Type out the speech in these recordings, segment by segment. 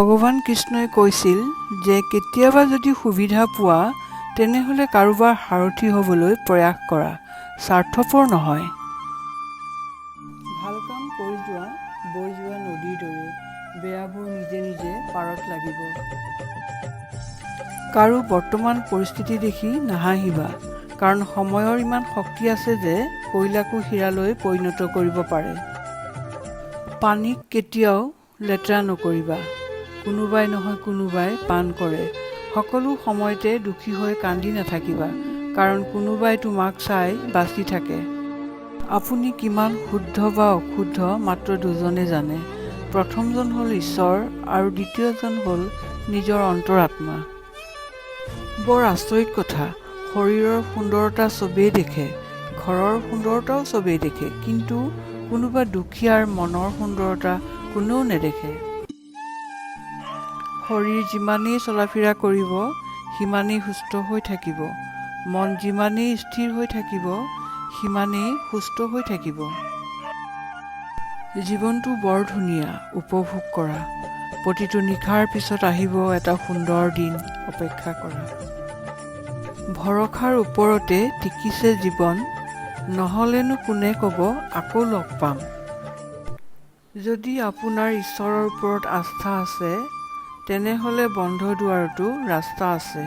ভগৱান কৃষ্ণই কৈছিল যে কেতিয়াবা যদি সুবিধা পোৱা তেনেহ'লে কাৰোবাৰ সাৰথি হ'বলৈ প্ৰয়াস কৰা, স্বাৰ্থপৰ নহয়। ভাল কাম কৰি যোৱা বৈ যোৱা নদীৰ দৰে, বেয়াবোৰ নিজে নিজে পাৰত লাগিব। কাৰো বৰ্তমান পৰিস্থিতি দেখি নাহাঁহিবা, কাৰণ সময়ৰ ইমান শক্তি আছে যে কয়লাকো হীৰালৈ পৰিণত কৰিব পাৰে। পানীক কেতিয়াও লেতেৰা নকৰিবা। কোনোবাই নহয় কোনোবাই পান কৰে। সকলো সময়তে দুখী হৈ কান্দি নাথাকিবা, কাৰণ কোনোবাই তোমাক চাই বাচি থাকে। আপুনি কিমান শুদ্ধ বা অশুদ্ধ মাত্ৰ দুজনে জানে। প্ৰথমজন হ'ল ঈশ্বৰ আৰু দ্বিতীয়জন হ'ল নিজৰ অন্তৰাত্মা। বৰ আচৰিত কথা, শৰীৰৰ সুন্দৰতা চবেই দেখে, ঘৰৰ সুন্দৰতাও চবেই দেখে, কিন্তু কোনোবা দুখীয়াৰ মনৰ সুন্দৰতা কোনেও নেদেখে। শৰীৰ যিমানেই চলাফিৰা কৰিব সিমানেই সুস্থ হৈ থাকিব, মন যিমানেই স্থিৰ হৈ থাকিব সিমানেই সুস্থ হৈ থাকিব। জীৱনটো বৰ ধুনীয়া, উপভোগ কৰা। প্ৰতিটো নিশাৰ পিছত আহিব এটা সুন্দৰ দিন, অপেক্ষা কৰা। ভৰসাৰ ওপৰতে টিকিছে জীৱন, নহ'লেনো কোনে ক'ব আকৌ লগ পাম। যদি আপোনাৰ ঈশ্বৰৰ ওপৰত আস্থা আছে তেনেহ'লে বন্ধ দুৱাৰতো ৰাস্তা আছে।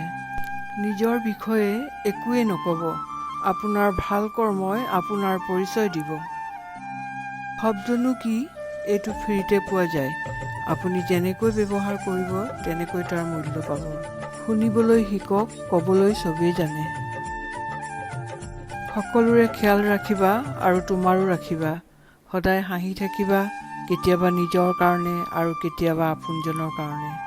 নিজৰ বিষয়ে একোৱেই নক'ব, আপোনাৰ ভাল কৰ্মই আপোনাৰ পৰিচয় দিব। শব্দনো কি, এইটো ফ্ৰীতে পোৱা যায়। আপুনি যেনেকৈ ব্যৱহাৰ কৰিব তেনেকৈ তাৰ মূল্য পাব। শুনিবলৈ শিকক, ক'বলৈ চবেই জানে। সকলোৰে খেয়াল ৰাখিবা আৰু তোমাৰো ৰাখিবা। সদায় হাঁহি থাকিবা, কেতিয়াবা নিজৰ কাৰণে আৰু কেতিয়াবা আপোনজনৰ কাৰণে।